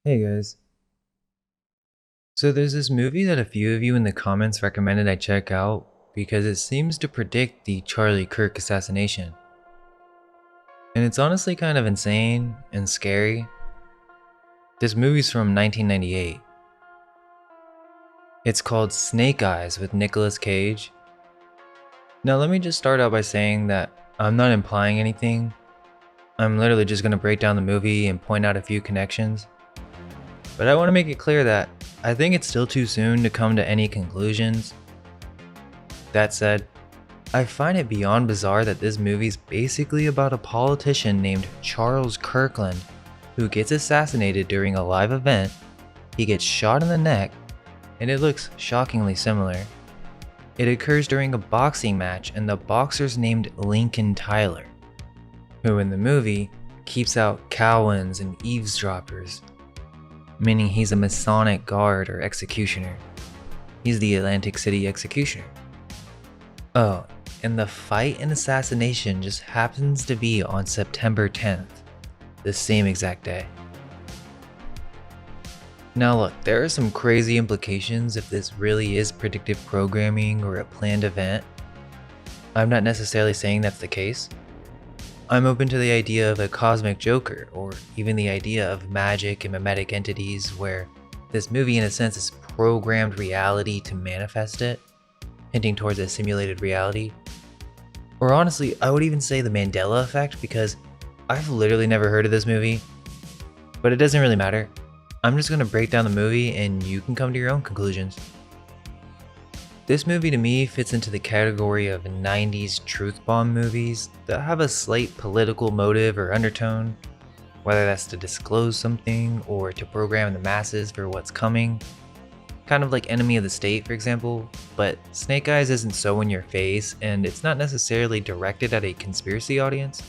Hey guys. So there's this movie that a few of you in the comments recommended I check out because it seems to predict the Charlie Kirk assassination. And it's honestly kind of insane and scary. This movie's from 1998. It's called Snake Eyes with Nicolas Cage. Now let me just start out by saying that I'm not implying anything. I'm literally just going to break down the movie and point out a few connections. But I want to make it clear that I think it's still too soon to come to any conclusions. That said, I find it beyond bizarre that this movie's basically about a politician named Charles Kirkland who gets assassinated during a live event, he gets shot in the neck, and it looks shockingly similar. It occurs during a boxing match and the boxer's named Lincoln Tyler, who in the movie keeps out Cowans and eavesdroppers, meaning he's a Masonic guard or executioner. He's the Atlantic City executioner. Oh, and the fight and assassination just happens to be on September 10th, the same exact day. Now look, there are some crazy implications if this really is predictive programming or a planned event. I'm not necessarily saying that's the case. I'm open to the idea of a cosmic joker, or even the idea of magic and mimetic entities where this movie in a sense is programmed reality to manifest it, hinting towards a simulated reality. Or honestly, I would even say the Mandela effect, because I've literally never heard of this movie, but it doesn't really matter. I'm just going to break down the movie and you can come to your own conclusions. This movie to me fits into the category of 90s truth bomb movies that have a slight political motive or undertone, whether that's to disclose something or to program the masses for what's coming. Kind of like Enemy of the State, for example, but Snake Eyes isn't so in your face and it's not necessarily directed at a conspiracy audience.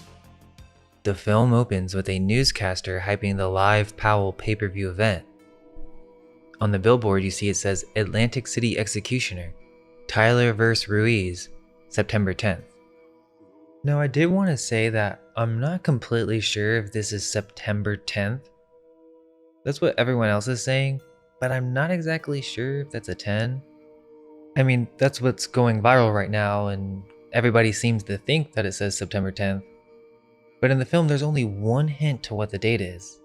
The film opens with a newscaster hyping the live Powell pay-per-view event. On the billboard you see it says Atlantic City Executioner, Tyler vs. Ruiz, September 10th. Now I did want to say that I'm not completely sure if this is September 10th. That's what everyone else is saying, but I'm not exactly sure if that's a 10. I mean, that's what's going viral right now and everybody seems to think that it says September 10th. But in the film there's only one hint to what the date is,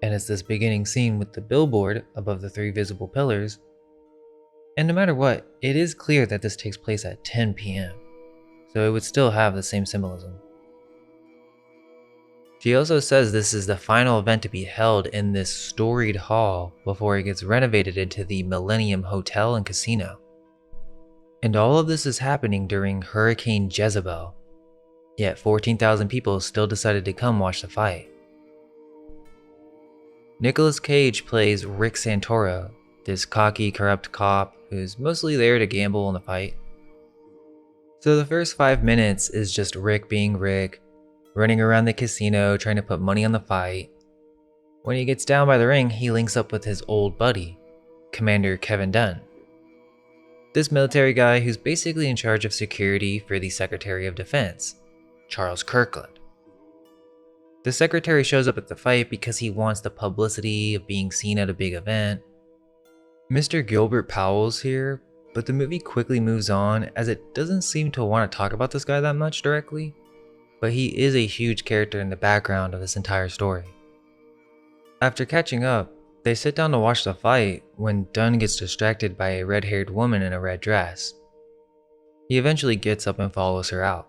and it's this beginning scene with the billboard above the 3 visible pillars. And no matter what, it is clear that this takes place at 10 p.m, so it would still have the same symbolism. She also says this is the final event to be held in this storied hall before it gets renovated into the Millennium Hotel and Casino. And all of this is happening during Hurricane Jezebel, yet 14,000 people still decided to come watch the fight. Nicolas Cage plays Rick Santoro, this cocky, corrupt cop who's mostly there to gamble in the fight. So the first 5 minutes is just Rick being Rick, running around the casino trying to put money on the fight. When he gets down by the ring, he links up with his old buddy, Commander Kevin Dunn. This military guy who's basically in charge of security for the Secretary of Defense, Charles Kirkland. The secretary shows up at the fight because he wants the publicity of being seen at a big event. Mr. Gilbert Powell's here, but the movie quickly moves on as it doesn't seem to want to talk about this guy that much directly, but he is a huge character in the background of this entire story. After catching up, they sit down to watch the fight when Dunn gets distracted by a red-haired woman in a red dress. He eventually gets up and follows her out.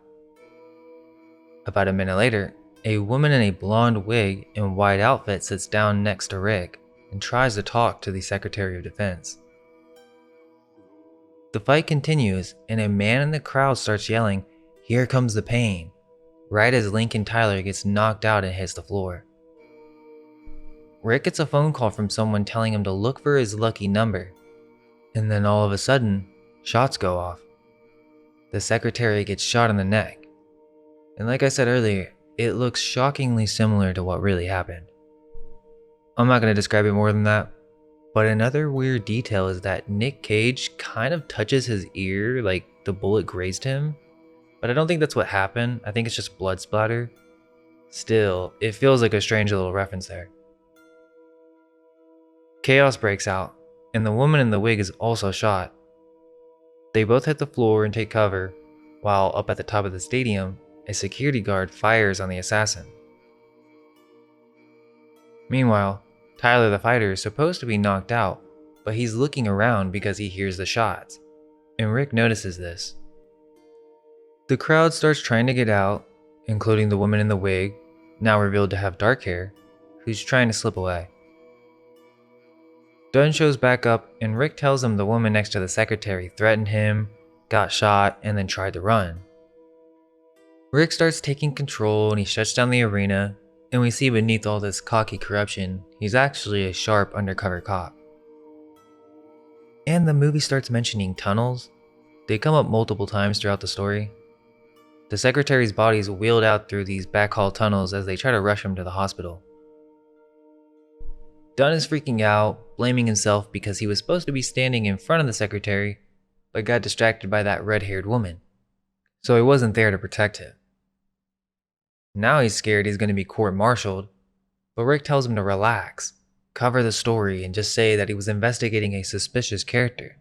About a minute later, a woman in a blonde wig and white outfit sits down next to Rick and tries to talk to the Secretary of Defense. The fight continues and a man in the crowd starts yelling, "Here comes the pain," right as Lincoln Tyler gets knocked out and hits the floor. Rick gets a phone call from someone telling him to look for his lucky number, and then all of a sudden, shots go off. The secretary gets shot in the neck. And like I said earlier, it looks shockingly similar to what really happened. I'm not going to describe it more than that, But another weird detail is that Nick Cage kind of touches his ear like the bullet grazed him, but I don't think that's what happened. I think it's just blood splatter. Still, it feels like a strange little reference there. Chaos breaks out, and the woman in the wig is also shot. They both hit the floor and take cover, while up at the top of the stadium, a security guard fires on the assassin. Meanwhile, Tyler the fighter is supposed to be knocked out, but he's looking around because he hears the shots, and Rick notices this. The crowd starts trying to get out, including the woman in the wig, now revealed to have dark hair, who's trying to slip away. Dunn shows back up, and Rick tells him the woman next to the secretary threatened him, got shot, and then tried to run. Rick starts taking control and he shuts down the arena, and we see beneath all this cocky corruption, he's actually a sharp undercover cop. And the movie starts mentioning tunnels. They come up multiple times throughout the story. The secretary's body is wheeled out through these back hall tunnels as they try to rush him to the hospital. Dunn is freaking out, blaming himself because he was supposed to be standing in front of the secretary, but got distracted by that red-haired woman, so he wasn't there to protect him. Now he's scared he's going to be court-martialed, but Rick tells him to relax, cover the story, and just say that he was investigating a suspicious character.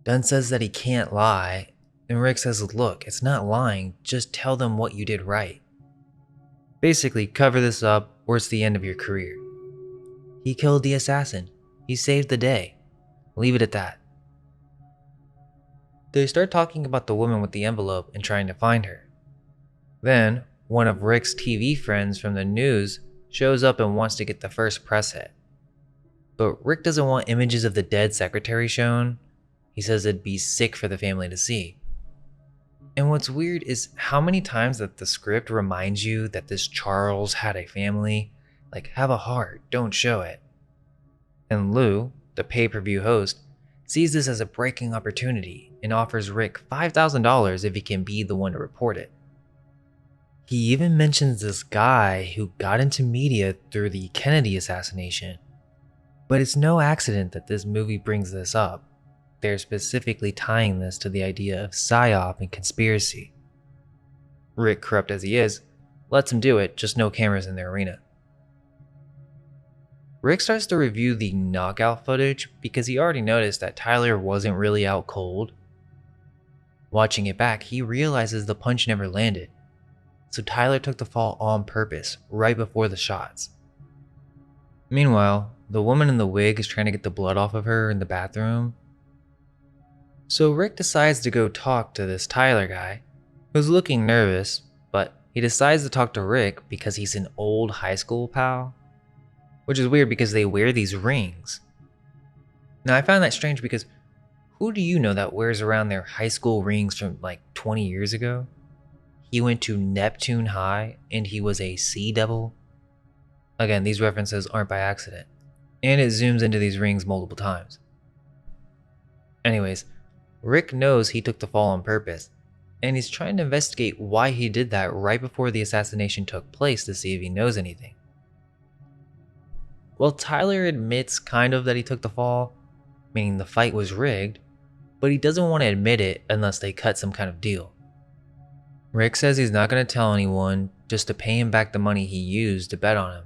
Dunn says that he can't lie, and Rick says, look, it's not lying, just tell them what you did right. Basically, cover this up or it's the end of your career. He killed the assassin. He saved the day. Leave it at that. They start talking about the woman with the envelope and trying to find her. Then, one of Rick's TV friends from the news shows up and wants to get the first press hit. But Rick doesn't want images of the dead secretary shown. He says it'd be sick for the family to see. And what's weird is how many times that the script reminds you that this Charles had a family. Like, have a heart, don't show it. And Lou, the pay-per-view host, sees this as a breaking opportunity and offers Rick $5,000 if he can be the one to report it. He even mentions this guy who got into media through the Kennedy assassination. But it's no accident that this movie brings this up. They're specifically tying this to the idea of psyop and conspiracy. Rick, corrupt as he is, lets him do it, just no cameras in their arena. Rick starts to review the knockout footage because he already noticed that Tyler wasn't really out cold. Watching it back, he realizes the punch never landed, so Tyler took the fall on purpose right before the shots. Meanwhile, the woman in the wig is trying to get the blood off of her in the bathroom. So Rick decides to go talk to this Tyler guy, who's looking nervous, but he decides to talk to Rick because he's an old high school pal. Which is weird because they wear these rings. Now I found that strange because who do you know that wears around their high school rings from like 20 years ago? He went to Neptune High and he was a Sea Devil. Again, these references aren't by accident. And it zooms into these rings multiple times. Anyways, Rick knows he took the fall on purpose, and he's trying to investigate why he did that right before the assassination took place to see if he knows anything. Well, Tyler admits kind of that he took the fall, meaning the fight was rigged, but he doesn't want to admit it unless they cut some kind of deal. Rick says he's not going to tell anyone, just to pay him back the money he used to bet on him.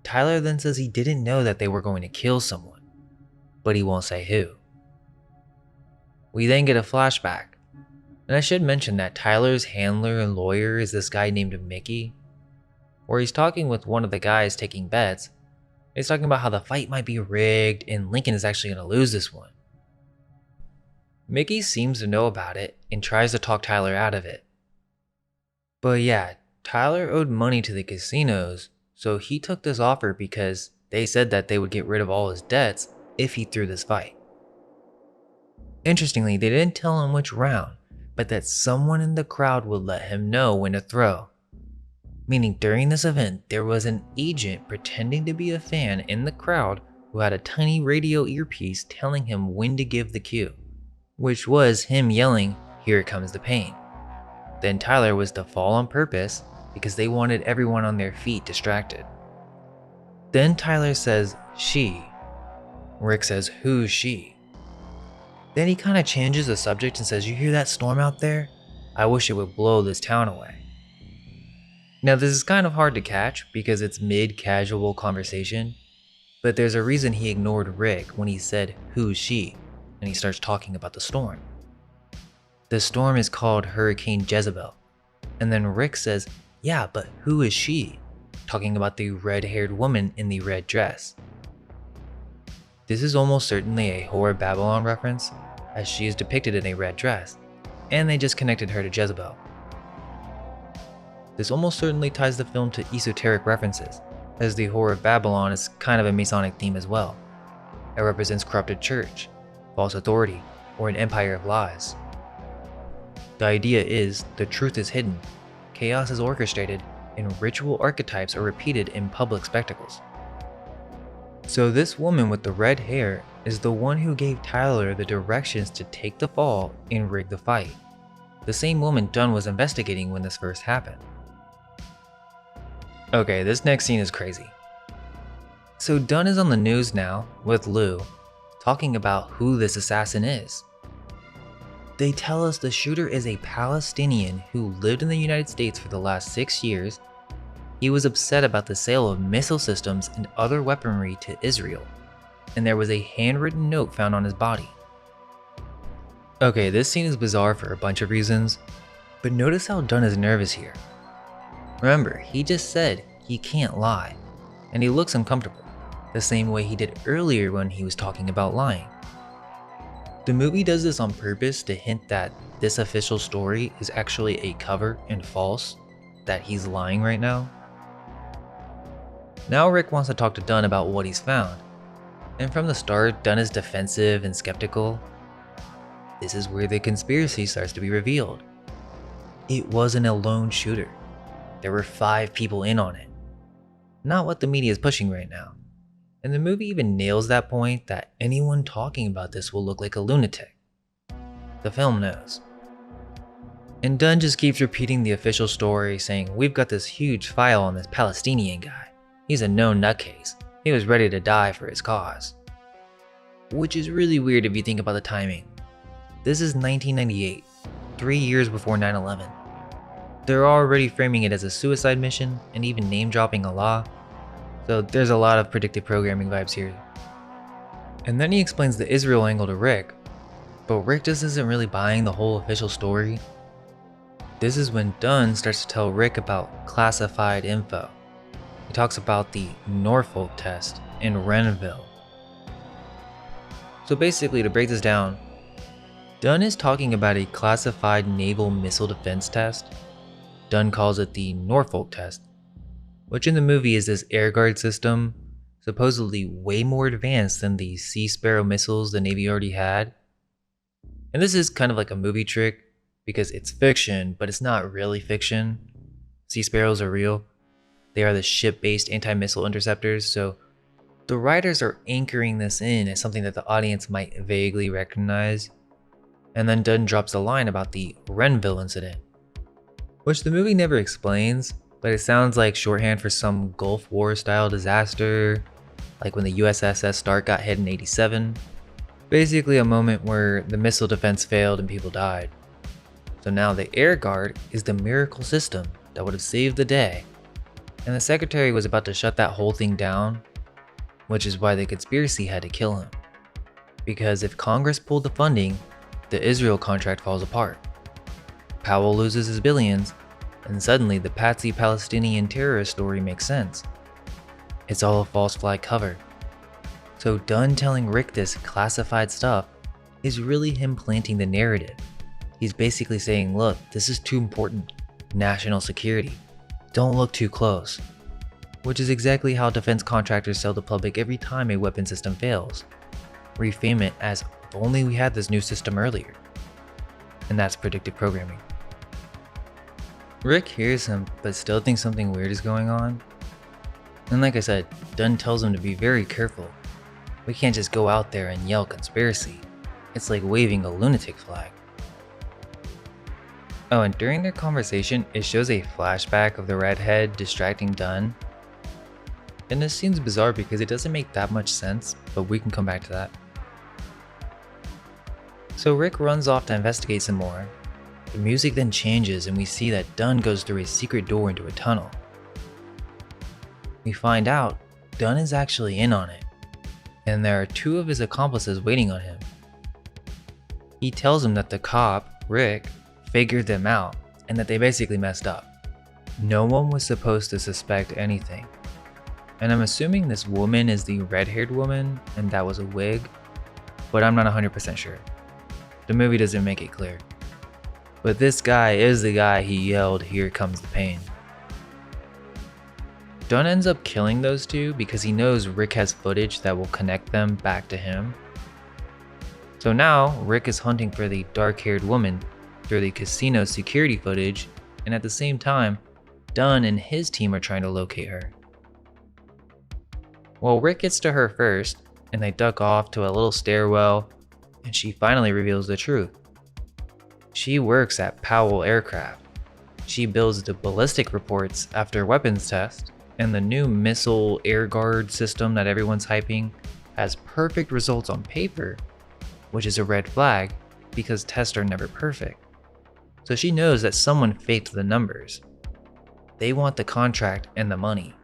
Tyler then says he didn't know that they were going to kill someone, but he won't say who. We then get a flashback, and I should mention that Tyler's handler and lawyer is this guy named Mickey, where he's talking with one of the guys taking bets. He's talking about how the fight might be rigged and Lincoln is actually going to lose this one. Mickey seems to know about it and tries to talk Tyler out of it. But yeah, Tyler owed money to the casinos, so he took this offer because they said that they would get rid of all his debts if he threw this fight. Interestingly, they didn't tell him which round, but that someone in the crowd would let him know when to throw. Meaning during this event, there was an agent pretending to be a fan in the crowd who had a tiny radio earpiece telling him when to give the cue, which was him yelling, "Here comes the pain." Then Tyler was to fall on purpose because they wanted everyone on their feet distracted. Then Tyler says, she. Rick says, who's she? Then he kind of changes the subject and says, you hear that storm out there? I wish it would blow this town away. Now this is kind of hard to catch because it's mid-casual conversation, but there's a reason he ignored Rick when he said, who's she? And he starts talking about the storm. The storm is called Hurricane Jezebel. And then Rick says, yeah, but who is she? Talking about the red-haired woman in the red dress. This is almost certainly a Whore of Babylon reference, as she is depicted in a red dress, and they just connected her to Jezebel. This almost certainly ties the film to esoteric references, as the Whore of Babylon is kind of a Masonic theme as well. It represents corrupted church, false authority, or an empire of lies. The idea is the truth is hidden, chaos is orchestrated, and ritual archetypes are repeated in public spectacles. So this woman with the red hair is the one who gave Tyler the directions to take the fall and rig the fight. The same woman Dunn was investigating when this first happened. Okay, this next scene is crazy. So Dunn is on the news now with Lou, talking about who this assassin is. They tell us the shooter is a Palestinian who lived in the United States for the last 6 years. He was upset about the sale of missile systems and other weaponry to Israel, and there was a handwritten note found on his body. Okay, this scene is bizarre for a bunch of reasons, but notice how Dunn is nervous here. Remember, he just said he can't lie, and he looks uncomfortable, the same way he did earlier when he was talking about lying. The movie does this on purpose to hint that this official story is actually a cover and false, that he's lying right now. Now Rick wants to talk to Dunn about what he's found, and from the start, Dunn is defensive and skeptical. This is where the conspiracy starts to be revealed. It wasn't a lone shooter. There were 5 people in on it. Not what the media is pushing right now. And the movie even nails that point that anyone talking about this will look like a lunatic. The film knows. And Dunn just keeps repeating the official story, saying, we've got this huge file on this Palestinian guy. He's a known nutcase. He was ready to die for his cause. Which is really weird if you think about the timing. This is 1998, 3 years before 9/11. They're already framing it as a suicide mission and even name-dropping Allah. So there's a lot of predictive programming vibes here. And then he explains the Israel angle to Rick, but Rick just isn't really buying the whole official story. This is when Dunn starts to tell Rick about classified info. He talks about the Norfolk test in Renville. So basically, to break this down, Dunn is talking about a classified naval missile defense test. Dunn calls it the Norfolk test, which in the movie is this air guard system, supposedly way more advanced than the Sea Sparrow missiles the Navy already had. And this is kind of like a movie trick, because it's fiction, but it's not really fiction. Sea Sparrows are real. They are the ship-based anti-missile interceptors, so the writers are anchoring this in as something that the audience might vaguely recognize. And then Dunn drops a line about the Renville incident, which the movie never explains, but it sounds like shorthand for some Gulf War style disaster, like when the USS Stark got hit in '87. Basically a moment where the missile defense failed and people died. So now the Air Guard is the miracle system that would have saved the day. And the secretary was about to shut that whole thing down, which is why the conspiracy had to kill him. Because if Congress pulled the funding, the Israel contract falls apart. Powell loses his billions, and suddenly the patsy Palestinian terrorist story makes sense. It's all a false flag cover. So Dunn telling Rick this classified stuff is really him planting the narrative. He's basically saying, look, this is too important. National security. Don't look too close. Which is exactly how defense contractors sell the public every time a weapon system fails. Reframe it as, if only we had this new system earlier. And that's predictive programming. Rick hears him, but still thinks something weird is going on. And like I said, Dunn tells him to be very careful. We can't just go out there and yell conspiracy. It's like waving a lunatic flag. Oh, and during their conversation, it shows a flashback of the redhead distracting Dunn. And this seems bizarre because it doesn't make that much sense, but we can come back to that. So Rick runs off to investigate some more. The music then changes and we see that Dunn goes through a secret door into a tunnel. We find out Dunn is actually in on it, and there are two of his accomplices waiting on him. He tells him that the cop, Rick, figured them out and that they basically messed up. No one was supposed to suspect anything. And I'm assuming this woman is the red-haired woman and that was a wig, but I'm not 100% sure. The movie doesn't make it clear. But this guy is the guy he yelled, "Here comes the pain." Dunn ends up killing those two because he knows Rick has footage that will connect them back to him. So now Rick is hunting for the dark-haired woman through the casino security footage, and at the same time, Dunn and his team are trying to locate her. Well, Rick gets to her first, and they duck off to a little stairwell, and she finally reveals the truth. She works at Powell Aircraft. She builds the ballistic reports after weapons test, and the new missile air guard system that everyone's hyping has perfect results on paper, which is a red flag because tests are never perfect. So she knows that someone faked the numbers. They want the contract and the money.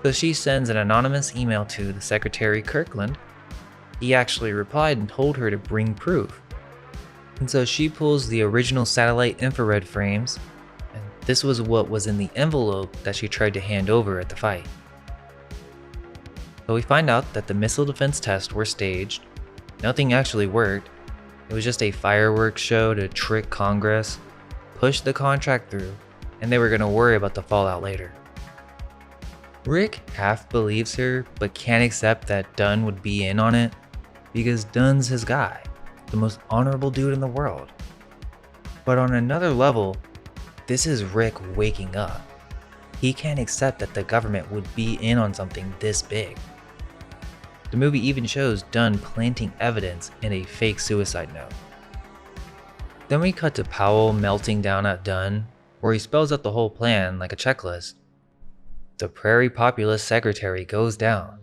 So she sends an anonymous email to the secretary Kirkland. He actually replied and told her to bring proof. And so she pulls the original satellite infrared frames, and this was what was in the envelope that she tried to hand over at the fight. So we find out that the missile defense tests were staged. Nothing actually worked. It was just a fireworks show to trick Congress, push the contract through, and they were going to worry about the fallout later. Rick half believes her, but can't accept that Dunn would be in on it because Dunn's his guy, the most honorable dude in the world. But on another level, this is Rick waking up. He can't accept that the government would be in on something this big. The movie even shows Dunn planting evidence in a fake suicide note. Then we cut to Powell melting down at Dunn, where he spells out the whole plan like a checklist. The prairie populist secretary goes down.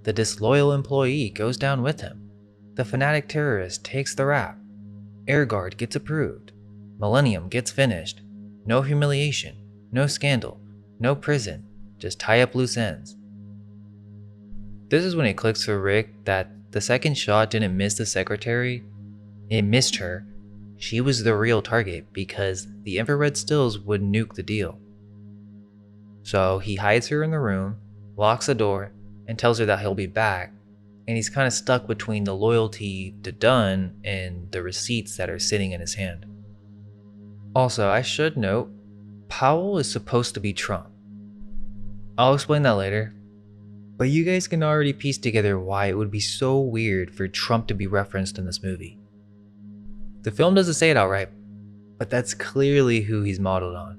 The disloyal employee goes down with him. The fanatic terrorist takes the rap. Air Guard gets approved. Millennium gets finished. No humiliation, no scandal, no prison, just tie up loose ends. This is when it clicks for Rick that the second shot didn't miss the secretary, it missed her. She was the real target because the infrared stills would nuke the deal. So he hides her in the room, locks the door, and tells her that he'll be back, and he's kind of stuck between the loyalty to Dunn and the receipts that are sitting in his hand. Also, I should note, Powell is supposed to be Trump. I'll explain that later, but you guys can already piece together why it would be so weird for Trump to be referenced in this movie. The film doesn't say it outright, but that's clearly who he's modeled on.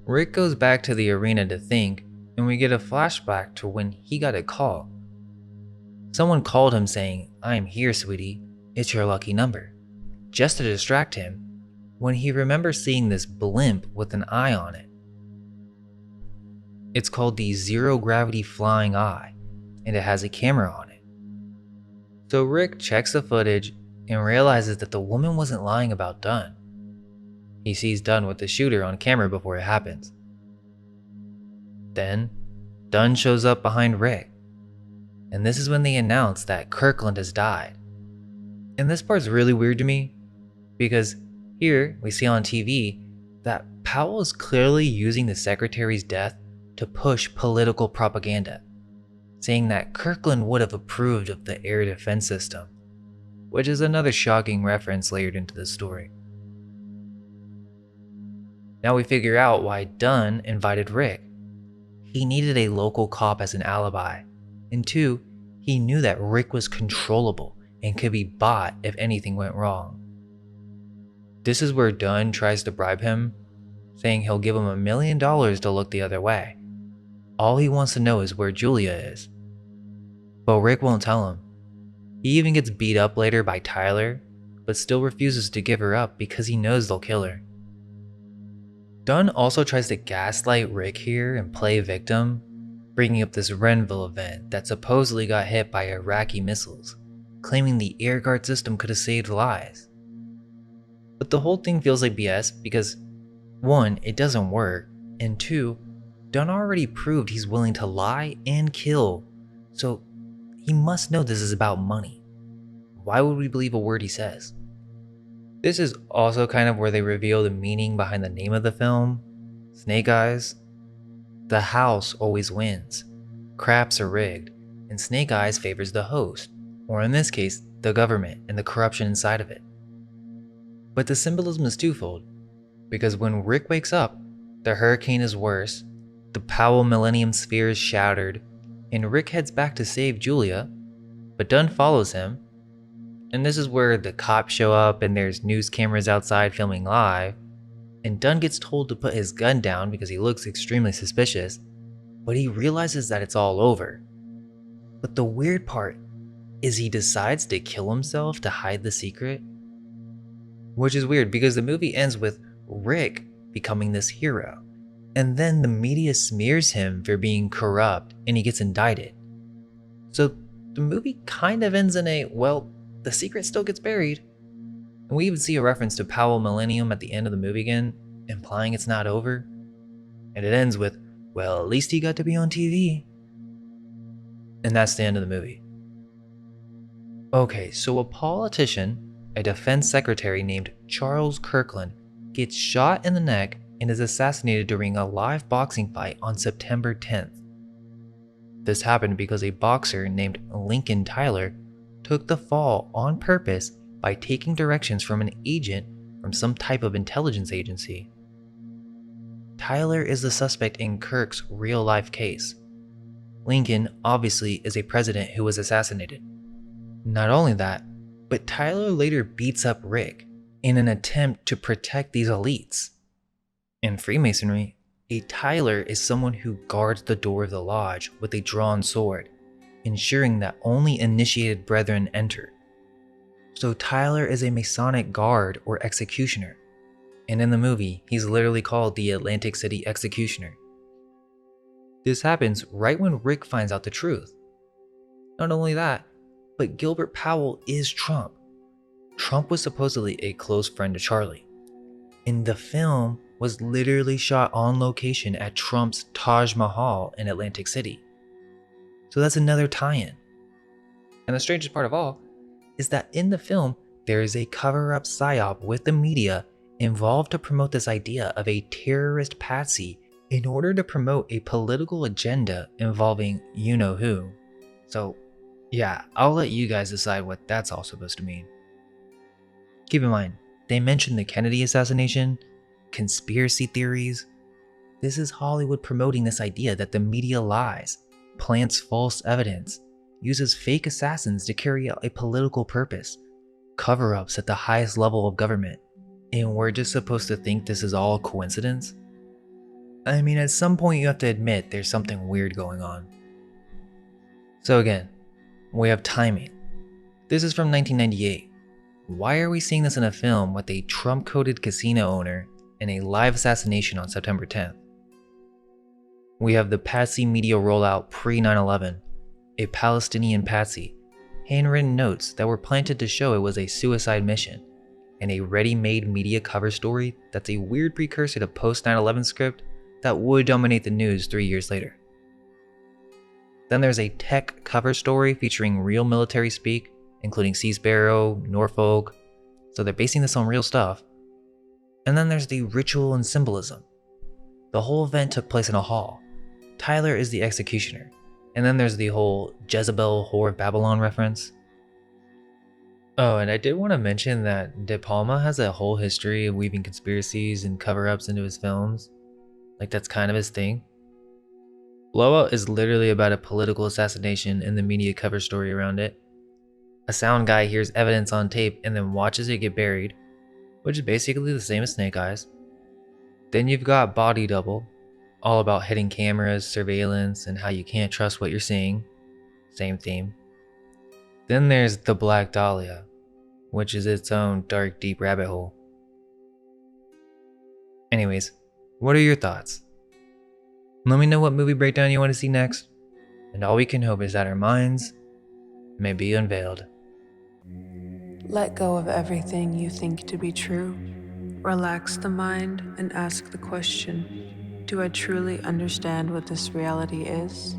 Rick goes back to the arena to think, and we get a flashback to when he got a call. Someone called him saying, "I'm here, sweetie, it's your lucky number," just to distract him, when he remembers seeing this blimp with an eye on it. It's called the Zero Gravity Flying Eye, and it has a camera on it. So Rick checks the footage and realizes that the woman wasn't lying about Dunn. He sees Dunn with the shooter on camera before it happens. Then, Dunn shows up behind Rick, and this is when they announce that Kirkland has died. And this part's really weird to me, because here we see on TV that Powell is clearly using the secretary's death to push political propaganda, saying that Kirkland would have approved of the air defense system, which is another shocking reference layered into the story. Now we figure out why Dunn invited Rick. He needed a local cop as an alibi, and two, he knew that Rick was controllable and could be bought if anything went wrong. This is where Dunn tries to bribe him, saying he'll give him $1 million to look the other way. All he wants to know is where Julia is. But Rick won't tell him. He even gets beat up later by Tyler, but still refuses to give her up because he knows they'll kill her. Dunn also tries to gaslight Rick here and play victim, bringing up this Renville event that supposedly got hit by Iraqi missiles, claiming the air guard system could have saved lives. But the whole thing feels like BS because 1, it doesn't work, and 2, Dunn already proved he's willing to lie and kill, so he must know this is about money. Why would we believe a word he says? This is also kind of where they reveal the meaning behind the name of the film, Snake Eyes. The house always wins. Craps are rigged, and Snake Eyes favors the host, or in this case, the government and the corruption inside of it. But the symbolism is twofold, because when Rick wakes up, the hurricane is worse, the Powell Millennium Sphere is shattered, and Rick heads back to save Julia, but Dunn follows him, and this is where the cops show up and there's news cameras outside filming live, and Dunn gets told to put his gun down because he looks extremely suspicious, but he realizes that it's all over. But the weird part is he decides to kill himself to hide the secret. Which is weird because the movie ends with Rick becoming this hero, and then the media smears him for being corrupt and he gets indicted. So the movie kind of ends in a, well, the secret still gets buried. And we even see a reference to Powell Millennium at the end of the movie again, implying it's not over. And it ends with, well, at least he got to be on TV. And that's the end of the movie. Okay, so a politician, a defense secretary named Charles Kirkland, gets shot in the neck and is assassinated during a live boxing fight on September 10th. This happened because a boxer named Lincoln Tyler took the fall on purpose by taking directions from an agent from some type of intelligence agency. Tyler is the suspect in Kirk's real-life case. Lincoln obviously is a president who was assassinated. Not only that, but Tyler later beats up Rick in an attempt to protect these elites. In Freemasonry, a Tyler is someone who guards the door of the lodge with a drawn sword, ensuring that only initiated brethren enter. So Tyler is a Masonic guard or executioner, and in the movie, he's literally called the Atlantic City Executioner. This happens right when Rick finds out the truth. Not only that, but Gilbert Powell is Trump. Trump was supposedly a close friend to Charlie, and the film was literally shot on location at Trump's Taj Mahal in Atlantic City. So that's another tie-in. And the strangest part of all is that in the film, there is a cover-up psyop with the media involved to promote this idea of a terrorist patsy in order to promote a political agenda involving you-know-who. So yeah, I'll let you guys decide what that's all supposed to mean. Keep in mind, they mentioned the Kennedy assassination, conspiracy theories. This is Hollywood promoting this idea that the media lies, plants false evidence, uses fake assassins to carry out a political purpose, cover-ups at the highest level of government, and we're just supposed to think this is all a coincidence? I mean, at some point you have to admit there's something weird going on. So again, we have timing. This is from 1998. Why are we seeing this in a film with a Trump-coded casino owner and a live assassination on September 10th? We have the Patsy media rollout pre-9/11, a Palestinian Patsy, handwritten notes that were planted to show it was a suicide mission, and a ready-made media cover story that's a weird precursor to post-9/11 script that would dominate the news 3 years later. Then there's a tech cover story featuring real military speak, including Sea Sparrow, Norfolk, so they're basing this on real stuff. And then there's the ritual and symbolism. The whole event took place in a hall. Tyler is the executioner. And then there's the whole Jezebel Whore of Babylon reference. Oh, and I did want to mention that De Palma has a whole history of weaving conspiracies and cover-ups into his films. Like, that's kind of his thing. Blowout is literally about a political assassination and the media cover story around it. A sound guy hears evidence on tape and then watches it get buried, which is basically the same as Snake Eyes. Then you've got Body Double, all about hidden cameras, surveillance, and how you can't trust what you're seeing. Same theme. Then there's The Black Dahlia, which is its own dark, deep rabbit hole. Anyways, what are your thoughts? Let me know what movie breakdown you want to see next, and all we can hope is that our minds may be unveiled. Let go of everything you think to be true. Relax the mind and ask the question, do I truly understand what this reality is?